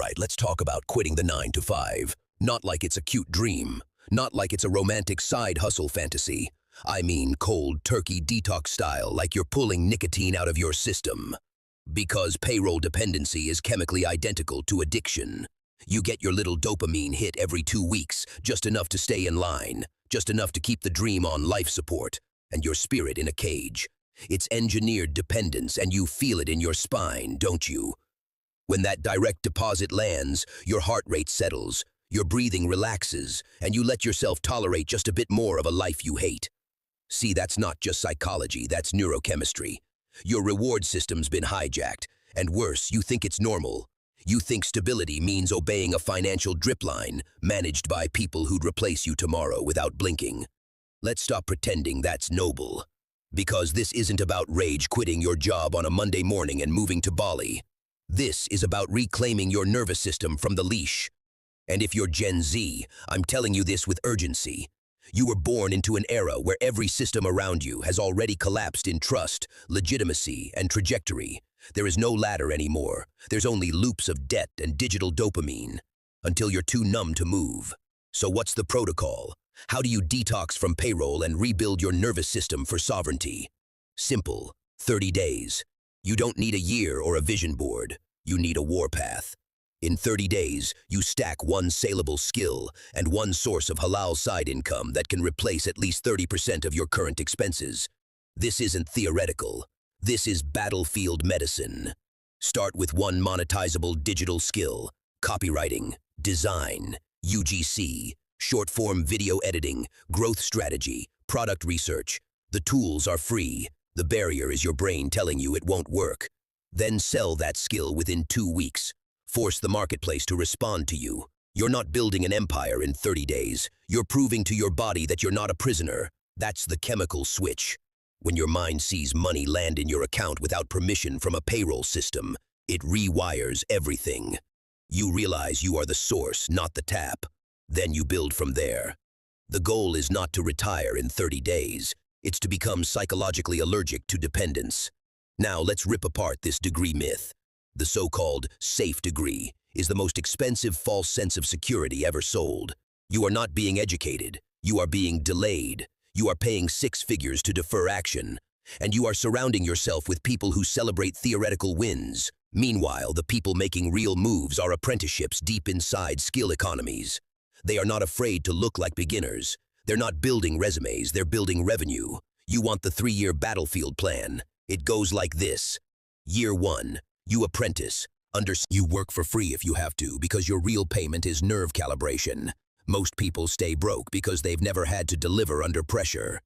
right, let's talk about quitting the 9 to 5. Not like it's a cute dream. Not like it's a romantic side hustle fantasy. I mean cold turkey detox style, like you're pulling nicotine out of your system. Because payroll dependency is chemically identical to addiction. You get your little dopamine hit every 2 weeks, just enough to stay in line, just enough to keep the dream on life support, and your spirit in a cage. It's engineered dependence, and you feel it in your spine, don't you? When that direct deposit lands, your heart rate settles, your breathing relaxes, and you let yourself tolerate just a bit more of a life you hate. See, that's not just psychology, that's neurochemistry. Your reward system's been hijacked, and worse, you think it's normal. You think stability means obeying a financial drip line managed by people who'd replace you tomorrow without blinking. Let's stop pretending that's noble. Because this isn't about rage quitting your job on a Monday morning and moving to Bali. This is about reclaiming your nervous system from the leash. And if you're Gen Z, I'm telling you this with urgency. You were born into an era where every system around you has already collapsed in trust, legitimacy, and trajectory. There is no ladder anymore. There's only loops of debt and digital dopamine. Until you're too numb to move. So what's the protocol? How do you detox from payroll and rebuild your nervous system for sovereignty? Simple. 30 days. You don't need a year or a vision board. You need a warpath. In 30 days, you stack one saleable skill and one source of halal side income that can replace at least 30% of your current expenses. This isn't theoretical. This is battlefield medicine. Start with one monetizable digital skill: copywriting, design, UGC, short-form video editing, growth strategy, product research. The tools are free. The barrier is your brain telling you it won't work. Then sell that skill within 2 weeks. Force the marketplace to respond to you. You're not building an empire in 30 days. You're proving to your body that you're not a prisoner. That's the chemical switch. When your mind sees money land in your account without permission from a payroll system, it rewires everything. You realize you are the source, not the tap. Then you build from there. The goal is not to retire in 30 days. It's to become psychologically allergic to dependence. Now let's rip apart this degree myth. The so-called safe degree is the most expensive false sense of security ever sold. You are not being educated. You are being delayed. You are paying 6 figures to defer action. And you are surrounding yourself with people who celebrate theoretical wins. Meanwhile, the people making real moves are apprenticeships deep inside skill economies. They are not afraid to look like beginners. They're not building resumes, they're building revenue. You want the 3-year battlefield plan. It goes like this. Year 1, you apprentice. You work for free if you have to, because your real payment is nerve calibration. Most people stay broke because they've never had to deliver under pressure.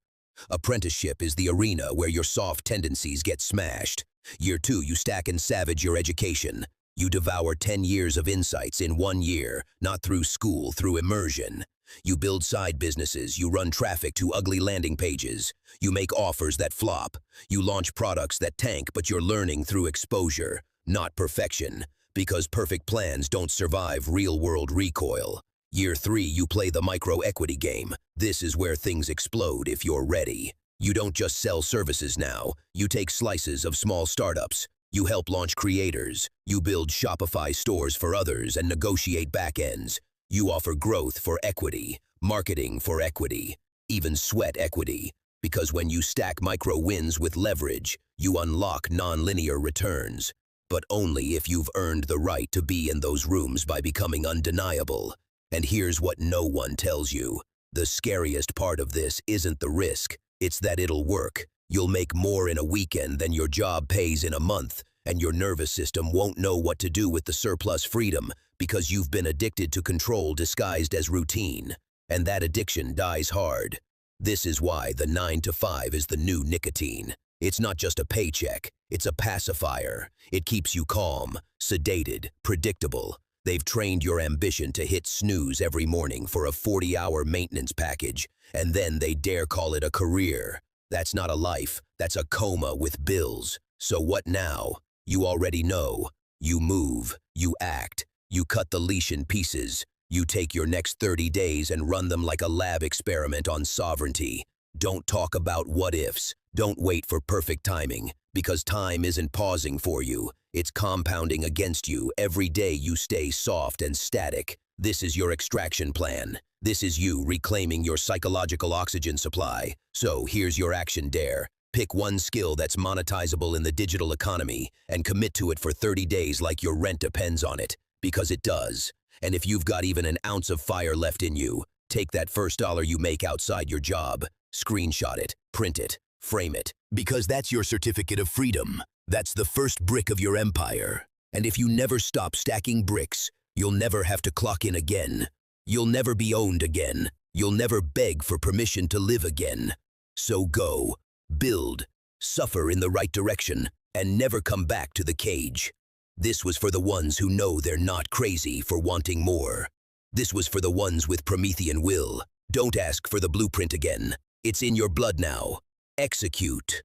Apprenticeship is the arena where your soft tendencies get smashed. Year 2, you stack and savage your education. You devour 10 years of insights in 1 year, not through school, through immersion. You build side businesses, you run traffic to ugly landing pages. You make offers that flop. You launch products that tank, but you're learning through exposure, not perfection, because perfect plans don't survive real-world recoil. Year 3, you play the micro-equity game. This is where things explode if you're ready. You don't just sell services now. You take slices of small startups. You help launch creators. You build Shopify stores for others and negotiate backends. You offer growth for equity, marketing for equity, even sweat equity. Because when you stack micro wins with leverage, you unlock non-linear returns. But only if you've earned the right to be in those rooms by becoming undeniable. And here's what no one tells you. The scariest part of this isn't the risk. It's that it'll work. You'll make more in a weekend than your job pays in a month, and your nervous system won't know what to do with the surplus freedom because you've been addicted to control disguised as routine. And that addiction dies hard. This is why the 9 to 5 is the new nicotine. It's not just a paycheck, it's a pacifier. It keeps you calm, sedated, predictable. They've trained your ambition to hit snooze every morning for a 40-hour maintenance package, and then they dare call it a career. That's not a life, that's a coma with bills. So what now? You already know. You move, you act, you cut the leash in pieces. You take your next 30 days and run them like a lab experiment on sovereignty. Don't talk about what-ifs. Don't wait for perfect timing, because time isn't pausing for you. It's compounding against you every day you stay soft and static. This is your extraction plan. This is you reclaiming your psychological oxygen supply. So here's your action dare. Pick one skill that's monetizable in the digital economy and commit to it for 30 days like your rent depends on it. Because it does. And if you've got even an ounce of fire left in you, take that first dollar you make outside your job, screenshot it, print it, frame it. Because that's your certificate of freedom. That's the first brick of your empire. And if you never stop stacking bricks, you'll never have to clock in again. You'll never be owned again. You'll never beg for permission to live again. So go, build, suffer in the right direction, and never come back to the cage. This was for the ones who know they're not crazy for wanting more. This was for the ones with Promethean will. Don't ask for the blueprint again. It's in your blood now. Execute.